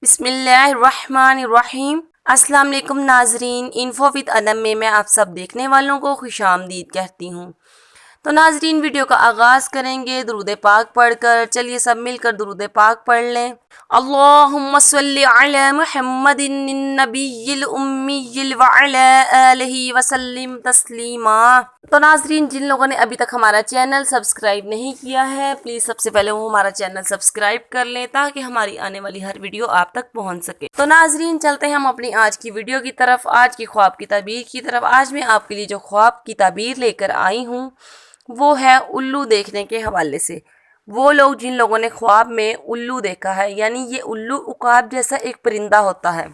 بسم اللہ الرحمن الرحیم۔ السلام علیکم ناظرین، انفو وتھ انم میں آپ سب دیکھنے والوں کو خوش آمدید کہتی ہوں۔ تو ناظرین، ویڈیو کا آغاز کریں گے درود پاک پڑھ کر۔ چلیے سب مل کر درود پاک پڑھ لیں۔ اللہم صلی علی محمد النبی الامی وعلی آلہ وسلم تسلیما۔ تو ناظرین، جن لوگوں نے ابھی تک ہمارا چینل سبسکرائب نہیں کیا ہے، پلیز سب سے پہلے وہ ہمارا چینل سبسکرائب کر لیں تاکہ ہماری آنے والی ہر ویڈیو آپ تک پہنچ سکے۔ تو ناظرین، چلتے ہیں ہم اپنی آج کی ویڈیو کی طرف، آج کی خواب کی تعبیر کی طرف۔ آج میں آپ کے لیے جو خواب کی تعبیر لے کر آئی ہوں وہ ہے الو دیکھنے کے حوالے سے۔ وہ لوگ جن لوگوں نے خواب میں الو دیکھا ہے، یعنی یہ الو عقاب جیسا ایک پرندہ ہوتا ہے۔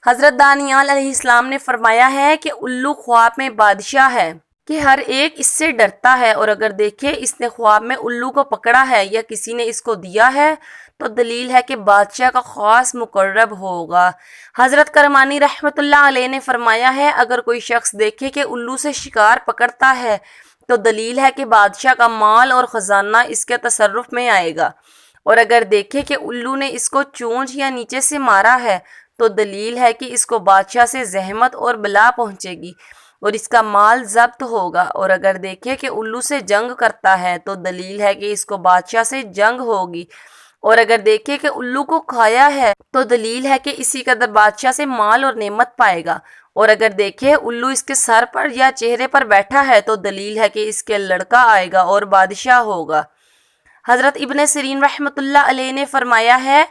حضرت دانیال علیہ السلام نے فرمایا ہے کہ الو خواب میں بادشاہ ہے کہ ہر ایک اس سے ڈرتا ہے، اور اگر دیکھے اس نے خواب میں الو کو پکڑا ہے یا کسی نے اس کو دیا ہے تو دلیل ہے کہ بادشاہ کا خاص مقرب ہوگا۔ حضرت کرمانی رحمۃ اللہ علیہ نے فرمایا ہے اگر کوئی شخص دیکھے کہ الو سے شکار پکڑتا ہے تو دلیل ہے کہ بادشاہ کا مال اور خزانہ اس کے تصرف میں آئے گا، اور اگر دیکھے کہ الو نے اس کو چونچ یا نیچے سے مارا ہے تو دلیل ہے کہ اس کو بادشاہ سے زحمت اور بلا پہنچے گی اور اس کا مال ضبط ہوگا، اور اگر دیکھے کہ الو سے جنگ کرتا ہے تو دلیل ہے کہ اس کو بادشاہ سے جنگ ہوگی، اور اگر دیکھے کہ الو کو کھایا ہے تو دلیل ہے کہ اسی قدر بادشاہ سے مال اور نعمت پائے گا، اور اگر دیکھے الو اس کے سر پر یا چہرے پر بیٹھا ہے تو دلیل ہے کہ اس کے لڑکا آئے گا اور بادشاہ ہوگا۔ حضرت ابن سیرین رحمۃ اللہ علیہ نے فرمایا ہے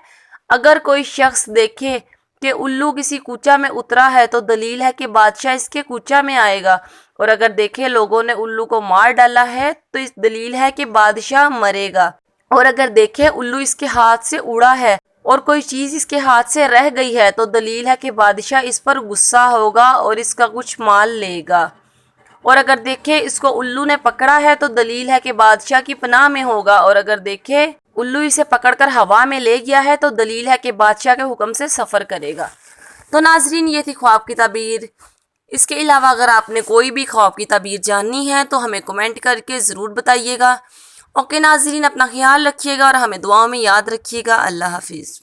اگر کوئی شخص دیکھے کہ الو کسی کوچہ میں اترا ہے تو دلیل ہے کہ بادشاہ اس کے کوچہ میں آئے گا، اور اگر دیکھے لوگوں نے الو کو مار ڈالا ہے تو اس دلیل ہے کہ بادشاہ مرے گا، اور اگر دیکھے الو اس کے ہاتھ سے اڑا ہے اور کوئی چیز اس کے ہاتھ سے رہ گئی ہے تو دلیل ہے کہ بادشاہ اس پر غصہ ہوگا اور اس کا کچھ مال لے گا، اور اگر دیکھے اس کو الو نے پکڑا ہے تو دلیل ہے کہ بادشاہ کی پناہ میں ہوگا، اور اگر دیکھے الو اسے پکڑ کر ہوا میں لے گیا ہے تو دلیل ہے کہ بادشاہ کے حکم سے سفر کرے گا۔ تو ناظرین، یہ تھی خواب کی تعبیر۔ اس کے علاوہ اگر آپ نے کوئی بھی خواب کی تعبیر جاننی ہے تو ہمیں کمنٹ کر کے ضرور بتائیے گا۔ اوکے ناظرین، اپنا خیال رکھیے گا اور ہمیں دعاؤں میں یاد رکھیے گا۔ اللہ حافظ۔